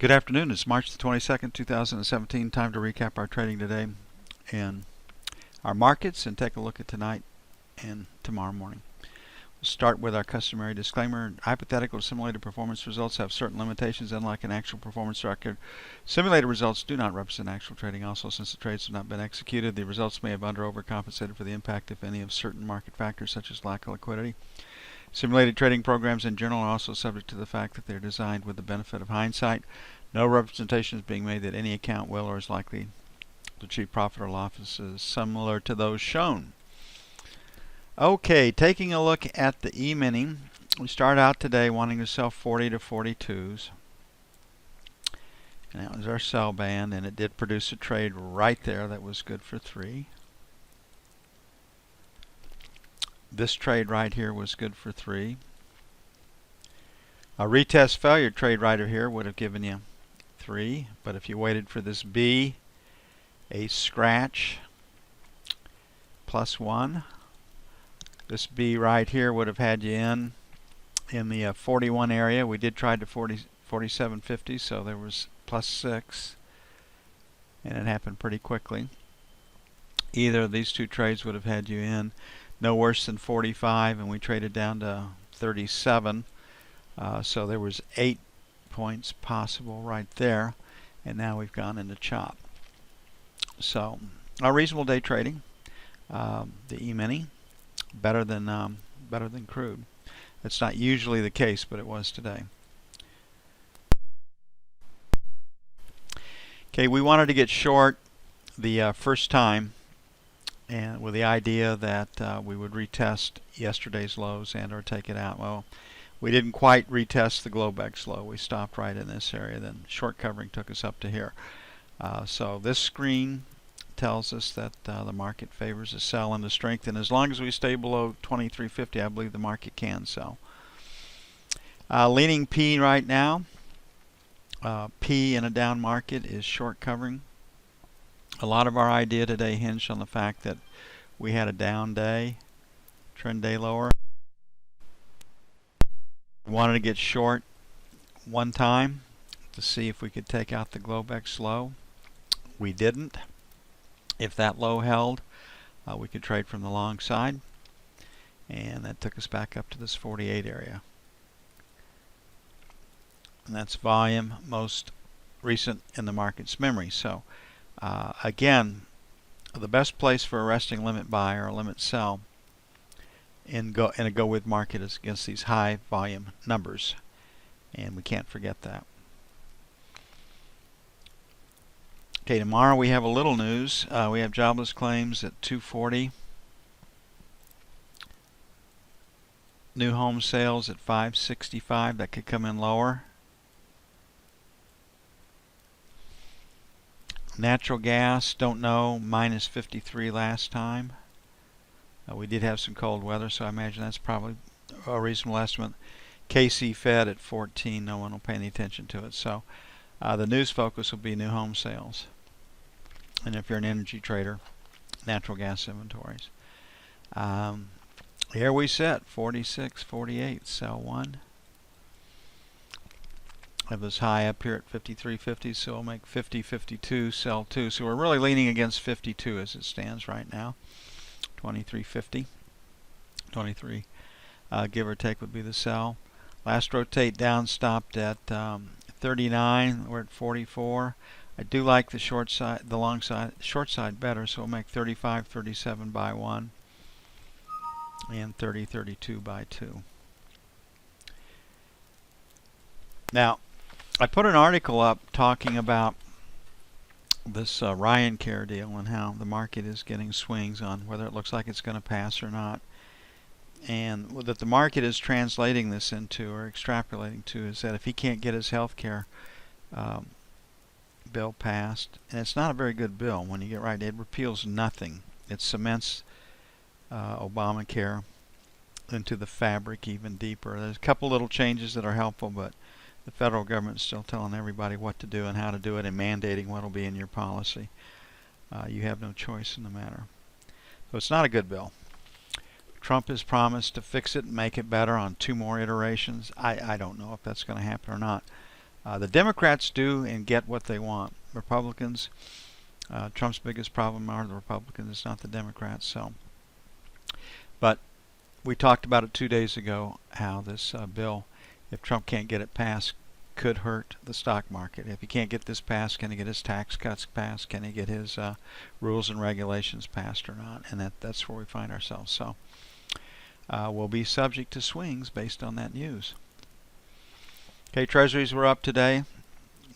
Good afternoon. It's March the 22nd, 2017. Time to recap our trading today and our markets and take a look at tonight and tomorrow morning. We'll start with our customary disclaimer. Hypothetical simulated performance results have certain limitations. Unlike an actual performance record, simulated results do not represent actual trading. Also, since the trades have not been executed, the results may have under or overcompensated for the impact, if any, of certain market factors such as lack of liquidity. Simulated trading programs in general are also subject to the fact that they are designed with the benefit of hindsight. No representation is being made that any account will or is likely to achieve profit or losses similar to those shown. Okay, taking a look at the E-mini, we start out today wanting to sell 40 to 42s. And that was our sell band, and it did produce a trade right there that was good for 3. This trade right here was good for 3. A retest failure trade right here would have given you 3, but if you waited for this B, a scratch plus 1, this B right here would have had you in the 41 area. We did try to 47.50, so there was plus 6, and it happened pretty quickly. Either of these two trades would have had you in no worse than 45, and we traded down to 37. So there was 8 points possible right there, and now we've gone into chop. So a reasonable day trading. The E-mini better than crude. That's not usually the case, but it was today. Okay, we wanted to get short the first time, and with the idea that we would retest yesterday's lows and or take it out. Well, we didn't quite retest the Globex low. We stopped right in this area. Then short covering took us up to here. So this screen tells us that the market favors a sell into strength, and as long as we stay below 23.50, I believe the market can sell. Leaning P right now. P in a down market is short covering. A lot of our idea today hinged on the fact that we had a down day, trend day lower. We wanted to get short one time to see if we could take out the Globex low. We didn't. If that low held, we could trade from the long side, and that took us back up to this 48 area. And that's volume most recent in the market's memory. So again, the best place for a resting limit buy or a limit sell in a go with market is against these high volume numbers, and we can't forget that. Okay, tomorrow we have a little news. We have jobless claims at 240, new home sales at 565. That could come in lower. Natural gas, don't know, minus 53 last time. We did have some cold weather, so I imagine that's probably a reasonable estimate. KC Fed at 14, no one will pay any attention to it. So the news focus will be new home sales. And if you're an energy trader, natural gas inventories. Here we sit, 46.48, sell 1. Have this high up here at 53.50, so we'll make 50.52, sell 2. So we're really leaning against 52 as it stands right now. 23.50, 23 give or take would be the sell. Last rotate down stopped at 39. We're at 44. I do like the short side, the long side, short side better, so we'll make 35.37 by 1 and 30.32 by 2. Now, I put an article up talking about this Ryan Care deal and how the market is getting swings on whether it looks like it's going to pass or not, and that the market is translating this into or extrapolating to is that if he can't get his health care bill passed, and it's not a very good bill when you get right, it repeals nothing. It cements Obamacare into the fabric even deeper. There's a couple little changes that are helpful, but the federal government is still telling everybody what to do and how to do it and mandating what will be in your policy. You have no choice in the matter. So it's not a good bill. Trump has promised to fix it and make it better on 2 more iterations. I don't know if that's going to happen or not. The Democrats do and get what they want. Republicans, Trump's biggest problem are the Republicans. It's not the Democrats. So, but we talked about it 2 days ago, how this bill, if Trump can't get it passed, could hurt the stock market. If he can't get this passed, can he get his tax cuts passed? Can he get his rules and regulations passed or not? And that's where we find ourselves. So we'll be subject to swings based on that news. Okay, treasuries were up today.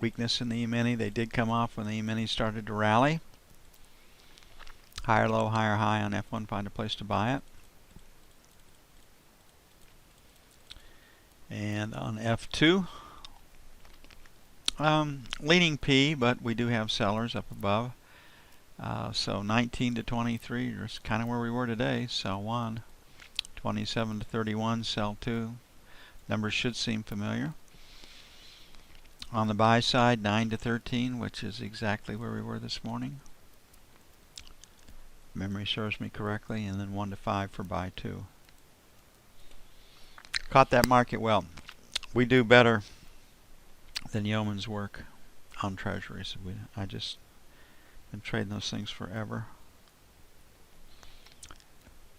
Weakness in the E-mini. They did come off when the E-mini started to rally. Higher low, higher high on F1. Find a place to buy it. And on F2, leaning P, but we do have sellers up above. So 19 to 23 is kind of where we were today. Sell 1. 27 to 31, sell 2. Numbers should seem familiar. On the buy side, 9 to 13, which is exactly where we were this morning. Memory serves me correctly. And then 1 to 5 for buy 2. Caught that market well. We do better than yeoman's work on treasuries. I just been trading those things forever.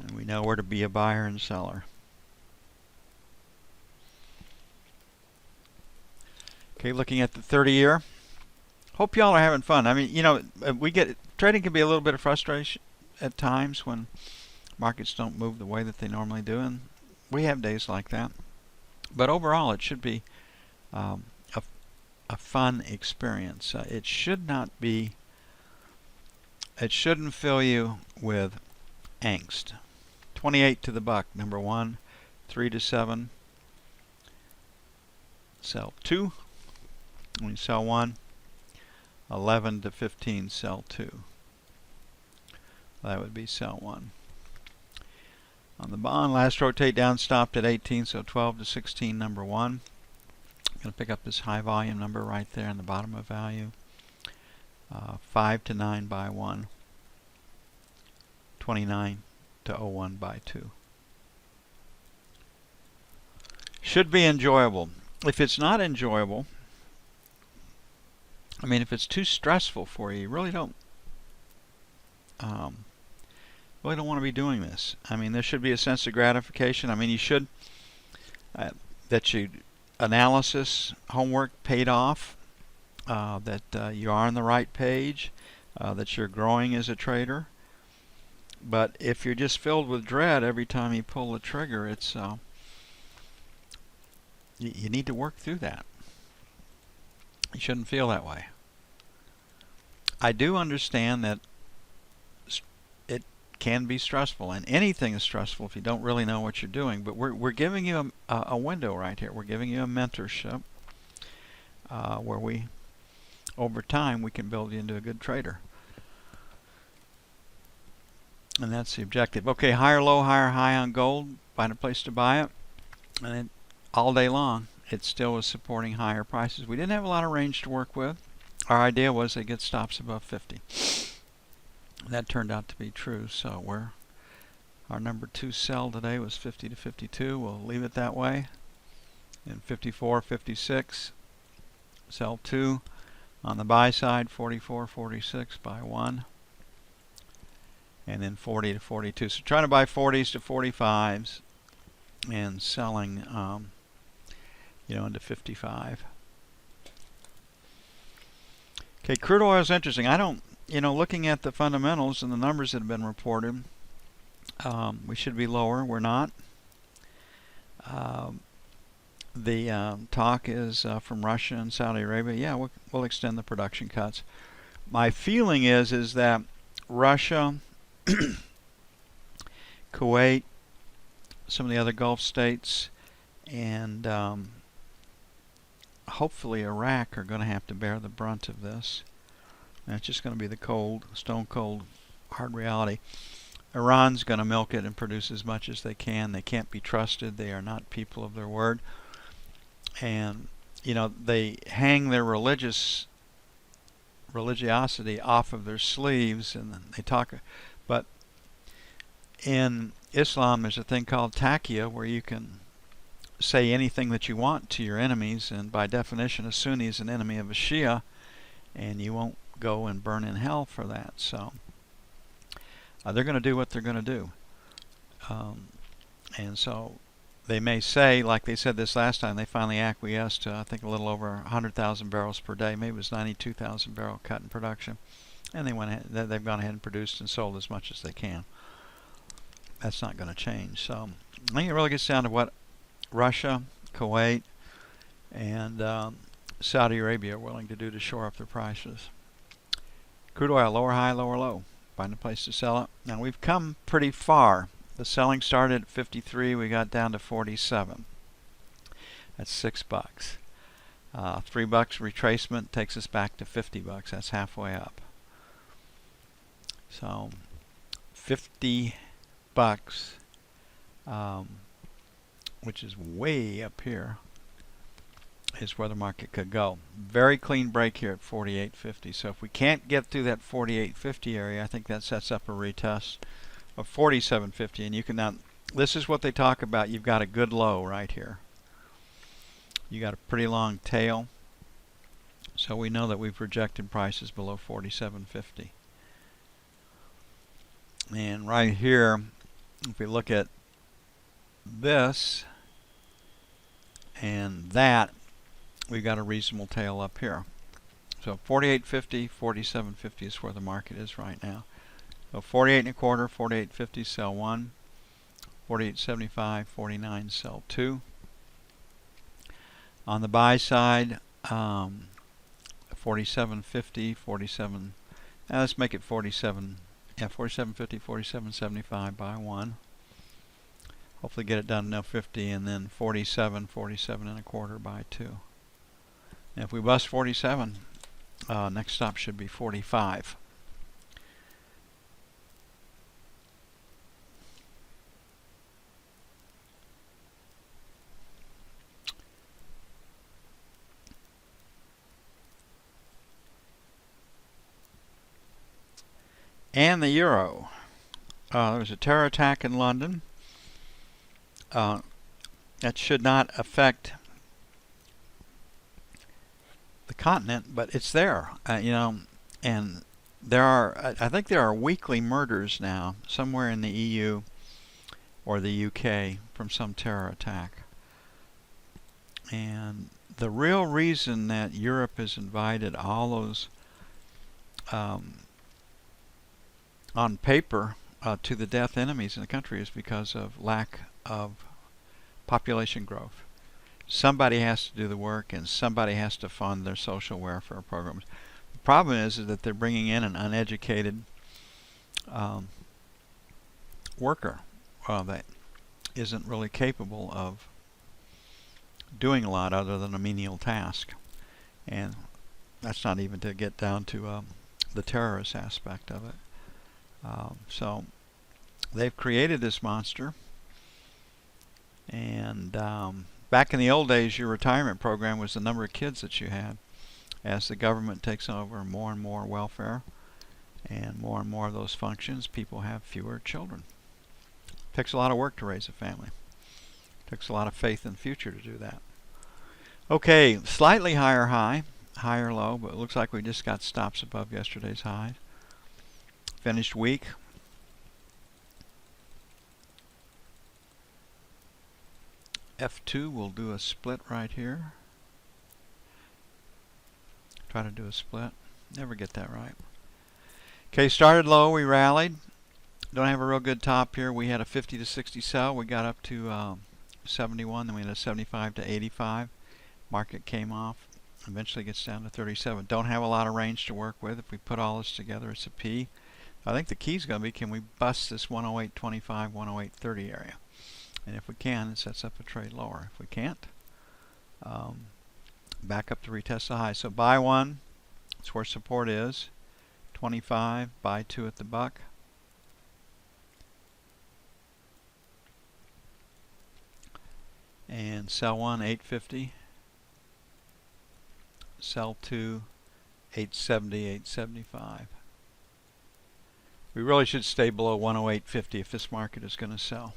And we know where to be a buyer and seller. Okay, looking at the 30-year. Hope y'all are having fun. I mean, you know, trading can be a little bit of frustration at times when markets don't move the way that they normally do, and we have days like that. But overall, it should be a fun experience. It should not be. It shouldn't fill you with angst. 28 to the buck, number 1. 3 to 7. Sell 2. When you sell 1. 11 to 15, sell 2. That would be sell 1. On the bond, last rotate down stopped at 18, so 12 to 16, number 1. I'm going to pick up this high volume number right there in the bottom of value. 5 to 9, buy 1. 29 to 01, buy 2. Should be enjoyable. If it's not enjoyable, I mean, if it's too stressful for you, you really don't want to be doing this. I mean, there should be a sense of gratification. I mean, you should that you analysis homework paid off, that you are on the right page, that you're growing as a trader. But if you're just filled with dread every time you pull the trigger, it's you need to work through that. You shouldn't feel that way. I do understand that it can be stressful, and anything is stressful if you don't really know what you're doing. But we're giving you a window right here. We're giving you a mentorship where we, over time, we can build you into a good trader. And that's the objective. Okay, higher low, higher high on gold. Find a place to buy it. And then all day long, it still was supporting higher prices. We didn't have a lot of range to work with. Our idea was they get stops above 50. That turned out to be true. So our number 2 sell today was 50 to 52. We'll leave it that way. And 54, 56, sell 2. On the buy side, 44, 46, buy 1. And then 40 to 42. So trying to buy 40s to 45s and selling, into 55. Okay, crude oil is interesting. I don't, looking at the fundamentals and the numbers that have been reported, we should be lower. We're not. The talk is from Russia and Saudi Arabia. Yeah, we'll extend the production cuts. My feeling is that Russia, Kuwait, some of the other Gulf states, and hopefully Iraq are going to have to bear the brunt of this. And it's just going to be the cold, stone cold, hard reality. Iran's going to milk it and produce as much as they can. They can't be trusted. They are not people of their word. And, they hang their religiosity off of their sleeves, and they talk. But in Islam, there's a thing called taqiyya, where you can say anything that you want to your enemies, and by definition a Sunni is an enemy of a Shia, and you won't go and burn in hell for that. So they're going to do what they're going to do. And so they may say, like they said this last time, they finally acquiesced to, I think, a little over 100,000 barrels per day. Maybe it was 92,000 barrel cut in production. And they've gone ahead and produced and sold as much as they can. That's not going to change. So I think it really gets down to what Russia, Kuwait, and Saudi Arabia are willing to do to shore up their prices. Crude oil, lower high, lower low. Find a place to sell it. Now we've come pretty far. The selling started at 53. We got down to 47. That's $6. $3 retracement takes us back to $50. That's halfway up. So $50, which is way up here, is where the market could go. Very clean break here at 48.50. So if we can't get through that 48.50 area, I think that sets up a retest of 47.50. And you can now, this is what they talk about. You've got a good low right here. You got a pretty long tail. So we know that we've rejected prices below 47.50. And right here, if we look at this and that, we've got a reasonable tail up here. So 48.50, 47.50 is where the market is right now. So 48 1/4, 48.50 sell 1, 48.75, 49 sell 2. On the buy side, 47.50, 47. Now let's make it 47. Yeah, 47.50, 47.75 buy 1. Hopefully get it done no 50, and then 47, 47 1/4 buy 2. And if we bust 47, next stop should be 45. And the euro. There was a terror attack in London. That should not affect the continent, but it's there. And there are, I think there are weekly murders now somewhere in the EU or the UK from some terror attack. And the real reason that Europe has invited all those on paper to the death enemies in the country is because of lack of population growth. Somebody has to do the work, and somebody has to fund their social welfare programs. The problem is that they're bringing in an uneducated worker that isn't really capable of doing a lot other than a menial task. And that's not even to get down to the terrorist aspect of it. So they've created this monster, and back in the old days, your retirement program was the number of kids that you had. As the government takes over more and more welfare and more of those functions, people have fewer children. It takes a lot of work to raise a family. It takes a lot of faith in the future to do that. Okay, slightly higher high, higher low, but it looks like we just got stops above yesterday's highs. Finished week. F2 will do a split right here. Try to do a split. Never get that right. Okay, started low, we rallied. Don't have a real good top here. We had a 50 to 60 sell. We got up to 71, then we had a 75 to 85. Market came off. Eventually gets down to 37. Don't have a lot of range to work with. If we put all this together, it's a P. I think the key is going to be, can we bust this 108.25, 108.30 area? And if we can, it sets up a trade lower. If we can't, back up to retest the high. So buy 1, that's where support is. 25, buy 2 at the buck. And sell 1, 8.50. Sell 2, 8.70, 8.75. We really should stay below 108.50 if this market is going to sell.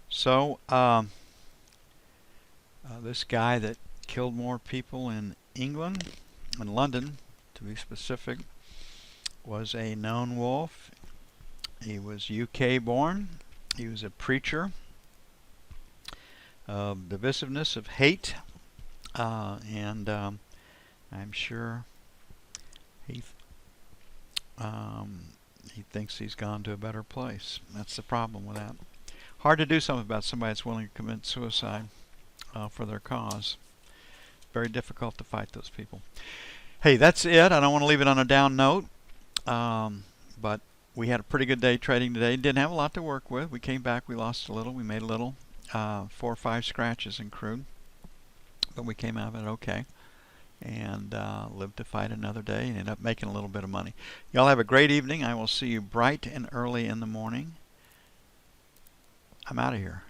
So This guy that killed more people in England, in London to be specific, was a known wolf. He was UK born. He was a preacher of divisiveness, of hate, and I'm sure he thinks he's gone to a better place. That's the problem with that. Hard to do something about somebody that's willing to commit suicide for their cause. Very difficult to fight those people. Hey, that's it. I don't want to leave it on a down note, but we had a pretty good day trading today. Didn't have a lot to work with. We came back. We lost a little. We made a little. 4 or 5 scratches in crude, but we came out of it okay, and lived to fight another day and ended up making a little bit of money. Y'all have a great evening. I will see you bright and early in the morning. I'm out of here.